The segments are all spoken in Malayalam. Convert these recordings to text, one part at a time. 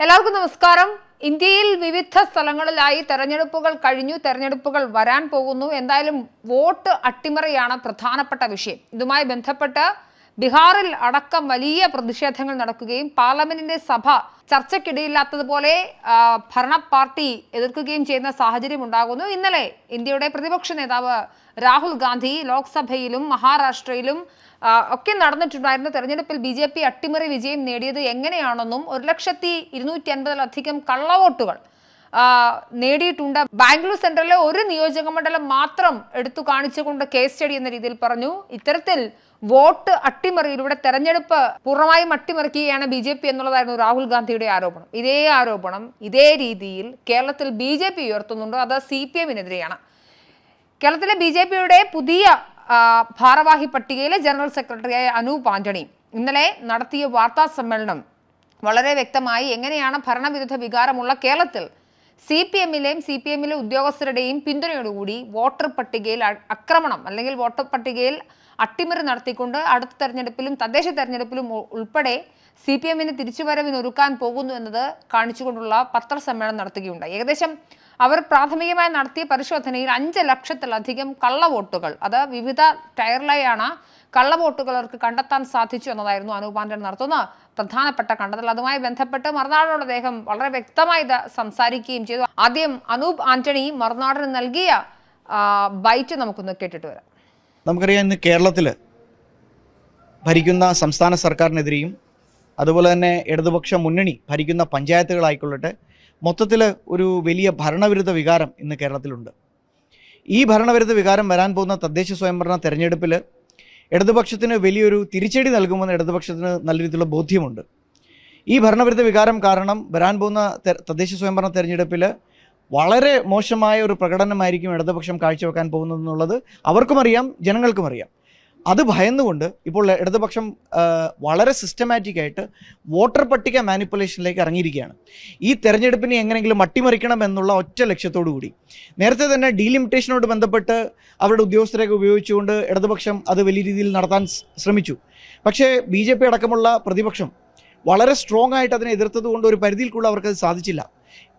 എല്ലാവർക്കും നമസ്കാരം. ഇന്ത്യയിൽ വിവിധ സ്ഥലങ്ങളിലായി തെരഞ്ഞെടുപ്പുകൾ കഴിഞ്ഞു, തെരഞ്ഞെടുപ്പുകൾ വരാൻ പോകുന്നു. എന്തായാലും വോട്ട് അട്ടിമറിയാണ് പ്രധാനപ്പെട്ട വിഷയം. ഇതുമായി ബന്ധപ്പെട്ട് ബീഹാറിൽ അടക്കം വലിയ പ്രതിഷേധങ്ങൾ നടക്കുകയും പാർലമെന്റിന്റെ സഭ ചർച്ചയ്ക്കിടയില്ലാത്തതുപോലെ ഭരണ പാർട്ടി എതിർക്കുകയും ചെയ്യുന്ന സാഹചര്യം ഉണ്ടാകുന്നു. ഇന്നലെ ഇന്ത്യയുടെ പ്രതിപക്ഷ നേതാവ് രാഹുൽ ഗാന്ധി ലോക്സഭയിലും മഹാരാഷ്ട്രയിലും ഒക്കെ നടന്നിട്ടുണ്ടായിരുന്ന തെരഞ്ഞെടുപ്പിൽ BJP അട്ടിമറി വിജയം നേടിയത് എങ്ങനെയാണെന്നും 1,250,000-ലധികം കള്ളവോട്ടുകൾ നേടിയിട്ടുണ്ട്. ബാംഗ്ലൂർ സെൻട്രലിലെ ഒരു നിയോജക മണ്ഡലം മാത്രം എടുത്തു കാണിച്ചുകൊണ്ട് കേസ് സ്റ്റഡി എന്ന രീതിയിൽ പറഞ്ഞു. ഇത്തരത്തിൽ വോട്ട് അട്ടിമറിയിലൂടെ തെരഞ്ഞെടുപ്പ് പൂർണ്ണമായും അട്ടിമറിക്കുകയാണ് BJP എന്നുള്ളതായിരുന്നു രാഹുൽ ഗാന്ധിയുടെ ആരോപണം. ഇതേ ആരോപണം ഇതേ രീതിയിൽ കേരളത്തിൽ BJP ഉയർത്തുന്നുണ്ട്. അത് CPM-നെതിരെയാണ്. കേരളത്തിലെ BJP-യുടെ പുതിയ ഭാരവാഹി പട്ടികയിലെ ജനറൽ സെക്രട്ടറിയായ അനൂപ് ആന്റണി ഇന്നലെ നടത്തിയ വാർത്താ സമ്മേളനം വളരെ വ്യക്തമായി എങ്ങനെയാണ് ഭരണവിരുദ്ധ വികാരമുള്ള കേരളത്തിൽ CPM-ലെ ഉദ്യോഗസ്ഥരുടെയും പിന്തുണയോടുകൂടി വോട്ടർ പട്ടികയിൽ ആക്രമണം അല്ലെങ്കിൽ വോട്ടർ പട്ടികയിൽ അട്ടിമറി നടത്തിക്കൊണ്ട് അടുത്ത തെരഞ്ഞെടുപ്പിലും തദ്ദേശ തെരഞ്ഞെടുപ്പിലും ഉൾപ്പെടെ CPM-ന് തിരിച്ചുവരവിനൊരുക്കാൻ പോകുന്നു എന്നത് കാണിച്ചുകൊണ്ടുള്ള പത്രസമ്മേളനം നടത്തുകയുണ്ടായി. ഏകദേശം അവർ പ്രാഥമികമായി നടത്തിയ പരിശോധനയിൽ 5 ലക്ഷത്തിലധികം കള്ളവോട്ടുകൾ, അത് വിവിധ ടയറിലായാണ് കള്ളവോട്ടുകൾ അവർക്ക് കണ്ടെത്താൻ സാധിച്ചു എന്നതായിരുന്നു അനൂപ് ആന്റണി നടത്തുന്ന പ്രധാനപ്പെട്ട കണ്ടെത്തൽ. അതുമായി ബന്ധപ്പെട്ട് മറുനാടോട് അദ്ദേഹം വളരെ വ്യക്തമായി സംസാരിക്കുകയും ചെയ്തു. ആദ്യം അനൂപ് ആന്റണി മറുനാടിന് നൽകിയ ബൈറ്റ് നമുക്കൊന്ന് കേട്ടിട്ട് വരാം. നമുക്കറിയാം, ഇന്ന് കേരളത്തിൽ ഭരിക്കുന്ന സംസ്ഥാന സർക്കാരിനെതിരെയും അതുപോലെ തന്നെ ഇടതുപക്ഷ മുന്നണി ഭരിക്കുന്ന പഞ്ചായത്തുകളായിക്കൊള്ളട്ടെ, മൊത്തത്തിൽ ഒരു വലിയ ഭരണവിരുദ്ധ വികാരം ഇന്ന് കേരളത്തിലുണ്ട്. ഈ ഭരണവിരുദ്ധ വികാരം വരാൻ പോകുന്ന തദ്ദേശ സ്വയംഭരണ തെരഞ്ഞെടുപ്പിൽ ഇടതുപക്ഷത്തിന് വലിയൊരു തിരിച്ചടി നൽകുമെന്ന് ഇടതുപക്ഷത്തിന് നല്ല രീതിയിലുള്ള ബോധ്യമുണ്ട്. ഈ ഭരണവിരുദ്ധ വികാരം കാരണം വരാൻ പോകുന്ന തദ്ദേശ സ്വയംഭരണ തെരഞ്ഞെടുപ്പിൽ വളരെ മോശമായ ഒരു പ്രകടനമായിരിക്കും ഇടതുപക്ഷം കാഴ്ചവെക്കാൻ പോകുന്നതെന്നുള്ളത് അവർക്കും അറിയാം, ജനങ്ങൾക്കും അറിയാം. അത് ഭയന്നുകൊണ്ട് ഇപ്പോൾ ഇടതുപക്ഷം വളരെ സിസ്റ്റമാറ്റിക്കായിട്ട് വോട്ടർ പട്ടിക മാനിപ്പുലേഷനിലേക്ക് ഇറങ്ങിയിരിക്കുകയാണ്. ഈ തെരഞ്ഞെടുപ്പിനെ എങ്ങനെയെങ്കിലും അട്ടിമറിക്കണം എന്നുള്ള ഒറ്റ ലക്ഷ്യത്തോടു കൂടി നേരത്തെ തന്നെ ഡീലിമിറ്റേഷനോട് ബന്ധപ്പെട്ട് അവരുടെ ഉദ്യോഗസ്ഥരെയൊക്കെ ഉപയോഗിച്ചുകൊണ്ട് ഇടതുപക്ഷം അത് വലിയ രീതിയിൽ നടത്താൻ ശ്രമിച്ചു. പക്ഷേ BJP അടക്കമുള്ള പ്രതിപക്ഷം വളരെ സ്ട്രോങ് ആയിട്ട് അതിനെ എതിർത്തത് കൊണ്ട് ഒരു പരിധിയിൽ അവർക്കത് സാധിച്ചില്ല.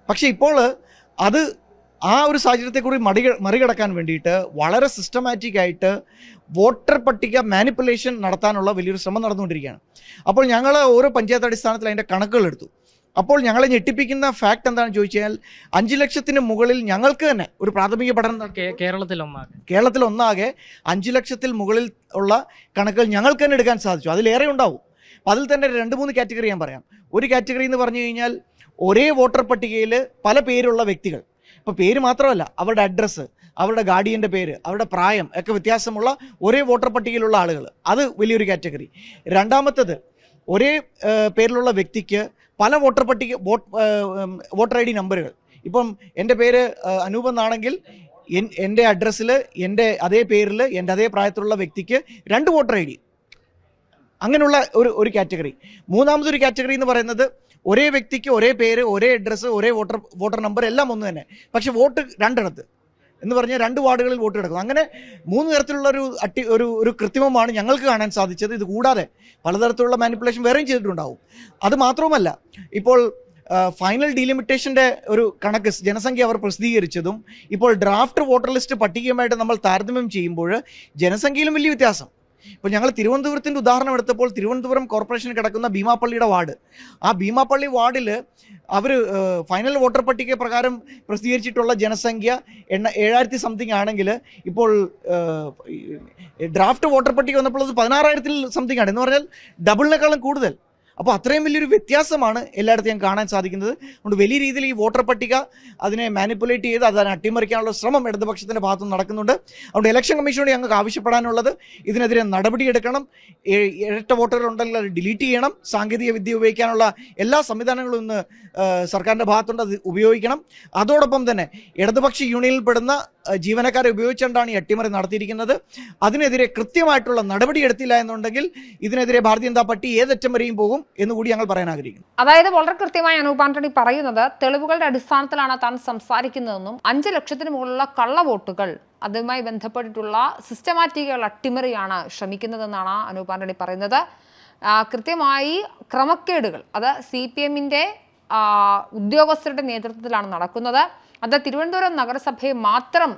പക്ഷേ ഇപ്പോൾ അത് ആ ഒരു സാഹചര്യത്തെക്കൂടി മറികടക്കാൻ വേണ്ടിയിട്ട് വളരെ സിസ്റ്റമാറ്റിക്കായിട്ട് വോട്ടർ പട്ടിക മാനിപ്പുലേഷൻ നടത്താനുള്ള വലിയൊരു ശ്രമം നടന്നുകൊണ്ടിരിക്കുകയാണ്. അപ്പോൾ ഞങ്ങൾ ഓരോ പഞ്ചായത്ത് അടിസ്ഥാനത്തിൽ അതിൻ്റെ കണക്കുകൾ എടുത്തു. അപ്പോൾ ഞങ്ങളെ ഞെട്ടിപ്പിക്കുന്ന ഫാക്ട് എന്താണെന്ന് ചോദിച്ചാൽ 5 ലക്ഷത്തിന് മുകളിൽ ഞങ്ങൾക്ക് തന്നെ ഒരു പ്രാഥമിക പഠനം കേരളത്തിൽ ഒന്നാകെ 5 ലക്ഷത്തിൽ മുകളിൽ ഉള്ള കണക്കുകൾ ഞങ്ങൾക്ക് തന്നെ എടുക്കാൻ സാധിച്ചു. അതിലേറെ ഉണ്ടാവും. അതിൽ തന്നെ 2-3 കാറ്റഗറി ഞാൻ പറയാം. ഒരു കാറ്റഗറി എന്ന് പറഞ്ഞു കഴിഞ്ഞാൽ ഒരേ വോട്ടർ പട്ടികയിൽ പല പേരുള്ള വ്യക്തികൾ. ഇപ്പോൾ പേര് മാത്രമല്ല, അവരുടെ അഡ്രസ്സ്, അവരുടെ ഗാർഡിയൻ്റെ പേര്, അവരുടെ പ്രായം ഒക്കെ വ്യത്യാസമുള്ള ഒരേ വോട്ടർ പട്ടികയിലുള്ള ആളുകൾ, അത് വലിയൊരു കാറ്റഗറി. രണ്ടാമത്തത്, ഒരേ പേരിലുള്ള വ്യക്തിക്ക് പല വോട്ടർ ID നമ്പറുകൾ. ഇപ്പം എൻ്റെ പേര് അനൂപ് എന്നാണെങ്കിൽ എൻ്റെ അഡ്രസ്സിൽ എൻ്റെ അതേ പേരിൽ എൻ്റെ അതേ പ്രായത്തിലുള്ള വ്യക്തിക്ക് 2 വോട്ടർ ID, അങ്ങനെയുള്ള ഒരു കാറ്റഗറി. മൂന്നാമതൊരു കാറ്റഗറി എന്ന് പറയുന്നത് ഒരേ വ്യക്തിക്ക് ഒരേ പേര്, ഒരേ അഡ്രസ്സ്, ഒരേ വോട്ടർ നമ്പർ എല്ലാം ഒന്ന് തന്നെ, പക്ഷെ വോട്ട് 2 എന്ന് പറഞ്ഞാൽ 2 വാർഡുകളിൽ വോട്ട് കിടക്കും. അങ്ങനെ 3 തരത്തിലുള്ള ഒരു കൃത്രിമമാണ് ഞങ്ങൾക്ക് കാണാൻ സാധിച്ചത്. ഇത് കൂടാതെ പലതരത്തിലുള്ള മാനിപ്പുലേഷൻ വേറെയും ചെയ്തിട്ടുണ്ടാവും. അത് മാത്രവുമല്ല, ഇപ്പോൾ ഫൈനൽ ഡീലിമിറ്റേഷൻ്റെ ഒരു കണക്ക് ജനസംഖ്യ അവർ പ്രസിദ്ധീകരിച്ചതും ഇപ്പോൾ ഡ്രാഫ്റ്റ് വോട്ടർ ലിസ്റ്റ് പട്ടികയുമായിട്ട് നമ്മൾ താരതമ്യം ചെയ്യുമ്പോൾ ജനസംഖ്യയിലും വലിയ വ്യത്യാസം. ഇപ്പോൾ ഞങ്ങൾ തിരുവനന്തപുരത്തിൻ്റെ ഉദാഹരണം എടുത്തപ്പോൾ തിരുവനന്തപുരം കോർപ്പറേഷന് കിടക്കുന്ന ഭീമാപ്പള്ളിയുടെ വാർഡ്, ആ ഭീമാപ്പള്ളി വാർഡിൽ അവർ ഫൈനൽ വോട്ടർ പട്ടിക പ്രകാരം പ്രസിദ്ധീകരിച്ചിട്ടുള്ള ജനസംഖ്യ 7,000 സംതിങ് ആണെങ്കിൽ ഇപ്പോൾ ഡ്രാഫ്റ്റ് വോട്ടർ പട്ടിക വന്നപ്പോൾ അത് 16,000 സംതിങ് ആണ്. എന്ന് പറഞ്ഞാൽ ഡബിളിനേക്കാളും കൂടുതൽ. അപ്പോൾ അത്രയും വലിയൊരു വ്യത്യാസമാണ് എല്ലായിടത്തും ഞാൻ കാണാൻ സാധിക്കുന്നത്. അതുകൊണ്ട് വലിയ രീതിയിൽ ഈ വോട്ടർ പട്ടിക അതിനെ മാനിപ്പുലേറ്റ് ചെയ്ത് അതിനെ അട്ടിമറിക്കാനുള്ള ശ്രമം ഇടതുപക്ഷത്തിൻ്റെ ഭാഗത്തുനിന്ന് നടക്കുന്നുണ്ട്. അതുകൊണ്ട് ഇലക്ഷൻ കമ്മീഷനോട് ഞങ്ങൾക്ക് ആവശ്യപ്പെടാനുള്ളത് ഇതിനെതിരെ നടപടിയെടുക്കണം. ഇരട്ട വോട്ടറുകൾ ഉണ്ടെങ്കിൽ അത് ഡിലീറ്റ് ചെയ്യണം. സാങ്കേതിക വിദ്യ ഉപയോഗിക്കാനുള്ള എല്ലാ സംവിധാനങ്ങളും ഇന്ന് സർക്കാരിൻ്റെ ഭാഗത്തുണ്ട്, അത് ഉപയോഗിക്കണം. അതോടൊപ്പം തന്നെ ഇടതുപക്ഷ യൂണിയനിൽപ്പെടുന്ന ജീവനക്കാരെ ഉപയോഗിച്ചുകൊണ്ടാണ് ഈ അട്ടിമറി നടത്തിയിരിക്കുന്നത്. അതിനെതിരെ കൃത്യമായിട്ടുള്ള നടപടി എടുത്തില്ല എന്നുണ്ടെങ്കിൽ ഇതിനെതിരെ ഭാരതീയ ജനതാ പാർട്ടി ഏതറ്റം വരെയും പോകും എന്നുകൂടി ഞങ്ങൾ പറയാൻ ആഗ്രഹിക്കുന്നു. അതായത് വളരെ കൃത്യമായി അനൂപ് ആന്റണി പറയുന്നത് തെളിവുകളുടെ അടിസ്ഥാനത്തിലാണ് താൻ സംസാരിക്കുന്നതെന്നും 5 ലക്ഷത്തിന് മുകളിലുള്ള കള്ളവോട്ടുകൾ അതുമായി ബന്ധപ്പെട്ടിട്ടുള്ള സിസ്റ്റമാറ്റിക്കുള്ള അട്ടിമറിയാണ് ശ്രമിക്കുന്നതെന്നാണ് അനൂപ് ആന്റണി പറയുന്നത്. കൃത്യമായി ക്രമക്കേടുകൾ, അത് CPM-ന്റെ ഉദ്യോഗസ്ഥരുടെ നേതൃത്വത്തിലാണ് നടക്കുന്നത്. അത് തിരുവനന്തപുരം നഗരസഭയെ മാത്രം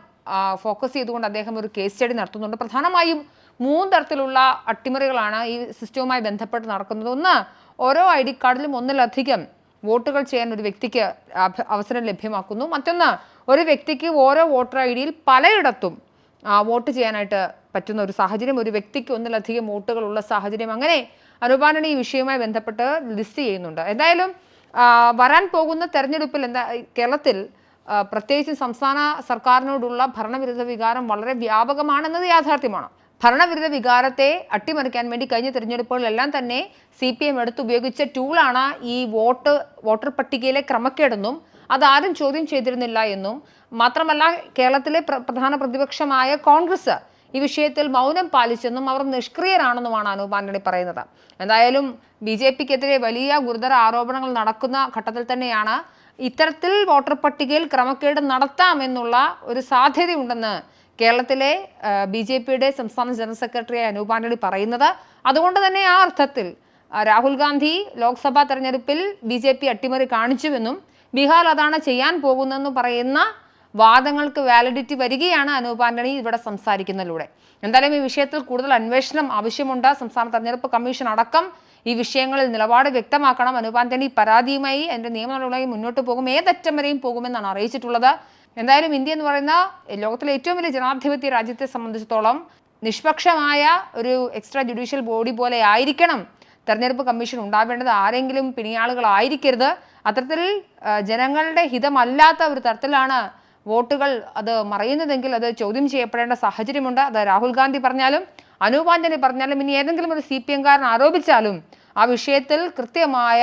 ഫോക്കസ് ചെയ്തുകൊണ്ട് അദ്ദേഹം ഒരു കേസ് സ്റ്റഡി നടത്തുന്നുണ്ട്. പ്രധാനമായും 3 തരത്തിലുള്ള അട്ടിമറികളാണ് ഈ സിസ്റ്റവുമായി ബന്ധപ്പെട്ട് നടക്കുന്നത്. ഒന്ന്, ഓരോ ID കാർഡിലും ഒന്നിലധികം വോട്ടുകൾ ചെയ്യാൻ ഒരു വ്യക്തിക്ക് അവസരം ലഭ്യമാക്കുന്നു. മറ്റൊന്ന്, ഒരു വ്യക്തിക്ക് ഓരോ വോട്ടർ ID-യിൽ പലയിടത്തും വോട്ട് ചെയ്യാനായിട്ട് പറ്റുന്ന ഒരു സാഹചര്യം, ഒരു വ്യക്തിക്ക് ഒന്നിലധികം വോട്ടുകളുള്ള സാഹചര്യം. അങ്ങനെ അനൂപ് ആന്റണി ഈ വിഷയവുമായി ബന്ധപ്പെട്ട് ലിസ്റ്റ് ചെയ്യുന്നുണ്ട്. എന്തായാലും വരാൻ പോകുന്ന തെരഞ്ഞെടുപ്പിൽ കേരളത്തിൽ പ്രത്യേകിച്ച് സംസ്ഥാന സർക്കാരിനോടുള്ള ഭരണവിരുദ്ധ വികാരം വളരെ വ്യാപകമാണെന്നത് യാഥാർത്ഥ്യമാണ്. ഭരണവിരുദ്ധ വികാരത്തെ അട്ടിമറിക്കാൻ വേണ്ടി കഴിഞ്ഞ തെരഞ്ഞെടുപ്പുകളിലെല്ലാം തന്നെ CPM എടുത്തുപയോഗിച്ച ടൂളാണ് ഈ വോട്ടർ പട്ടികയിലെ ക്രമക്കേടെന്നും അതാരും ചോദ്യം ചെയ്തിരുന്നില്ല എന്നും മാത്രമല്ല കേരളത്തിലെ പ്രധാന പ്രതിപക്ഷമായ കോൺഗ്രസ് ഈ വിഷയത്തിൽ മൗനം പാലിച്ചെന്നും അവർ നിഷ്ക്രിയരാണെന്നുമാണ് അനൂപ് ആന്റണി പറയുന്നത്. എന്തായാലും BJP-ക്കെതിരെ വലിയ ഗുരുതര ആരോപണങ്ങൾ നടക്കുന്ന ഘട്ടത്തിൽ തന്നെയാണ് ഇത്തരത്തിൽ വോട്ടർ പട്ടികയിൽ ക്രമക്കേട് നടത്താമെന്നുള്ള ഒരു സാധ്യതയുണ്ടെന്ന് കേരളത്തിലെ BJP-യുടെ സംസ്ഥാന ജനറൽ സെക്രട്ടറി അനൂപ് ആന്റണി പറയുന്നത്. അതുകൊണ്ട് തന്നെ ആ അർത്ഥത്തിൽ രാഹുൽ ഗാന്ധി ലോക്സഭാ തെരഞ്ഞെടുപ്പിൽ BJP അട്ടിമറി കാണിച്ചുവെന്നും ബീഹാർ അതാണ് ചെയ്യാൻ പോകുന്നതെന്ന് പറയുന്ന വാദങ്ങൾക്ക് വാലിഡിറ്റി വരികയാണ് അനൂപ് ആന്റണി ഇവിടെ സംസാരിക്കുന്നതിലൂടെ. എന്തായാലും ഈ വിഷയത്തിൽ കൂടുതൽ അന്വേഷണം ആവശ്യമുണ്ട്. സംസ്ഥാന തെരഞ്ഞെടുപ്പ് കമ്മീഷൻ അടക്കം ഈ വിഷയങ്ങളിൽ നിലപാട് വ്യക്തമാക്കണം. അനൂപ് ആന്റണി പരാതിയുമായി അതിന്റെ നിയമ നടപടിയുമായി മുന്നോട്ട് പോകും, ഏതറ്റം വരെയും പോകുമെന്നാണ് അറിയിച്ചിട്ടുള്ളത്. എന്തായാലും ഇന്ത്യ എന്ന് പറയുന്ന ലോകത്തിലെ ഏറ്റവും വലിയ ജനാധിപത്യ രാജ്യത്തെ സംബന്ധിച്ചിടത്തോളം നിഷ്പക്ഷമായ ഒരു എക്സ്ട്രാ ജുഡീഷ്യൽ ബോഡി പോലെ ആയിരിക്കണം തെരഞ്ഞെടുപ്പ് കമ്മീഷൻ ഉണ്ടാവേണ്ടത്. ആരെങ്കിലും പിണിയാളുകളായിരിക്കരുത്. അത്തരത്തിൽ ജനങ്ങളുടെ ഹിതമല്ലാത്ത ഒരു തരത്തിലാണ് വോട്ടുകൾ അത് മറയുന്നതെങ്കിൽ അത് ചോദ്യം ചെയ്യപ്പെടേണ്ട സാഹചര്യമുണ്ട്. അത് രാഹുൽ ഗാന്ധി പറഞ്ഞാലും അനൂപ് ആന്റണി പറഞ്ഞാലും ഇനി ഏതെങ്കിലും ഒരു CPM-കാരൻ ആരോപിച്ചാലും ആ വിഷയത്തിൽ കൃത്യമായ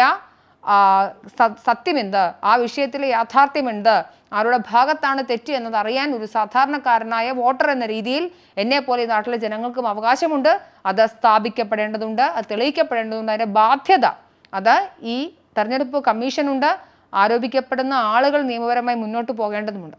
സത്യമെന്ത്, ആ വിഷയത്തിലെ യാഥാർത്ഥ്യമെന്ത്, ആരുടെ ഭാഗത്താണ് തെറ്റ് എന്നത് അറിയാൻ ഒരു സാധാരണക്കാരനായ വോട്ടർ എന്ന രീതിയിൽ എന്നെ പോലെ നാട്ടിലെ ജനങ്ങൾക്കും അവകാശമുണ്ട്. അത് സ്ഥാപിക്കപ്പെടേണ്ടതുണ്ട്, അത് തെളിയിക്കപ്പെടേണ്ടതുണ്ട്. അതിൻ്റെ ബാധ്യത അത് ഈ തെരഞ്ഞെടുപ്പ് കമ്മീഷനുണ്ട്. ആരോപിക്കപ്പെടുന്ന ആളുകൾ നിയമപരമായി മുന്നോട്ട് പോകേണ്ടതുമുണ്ട്.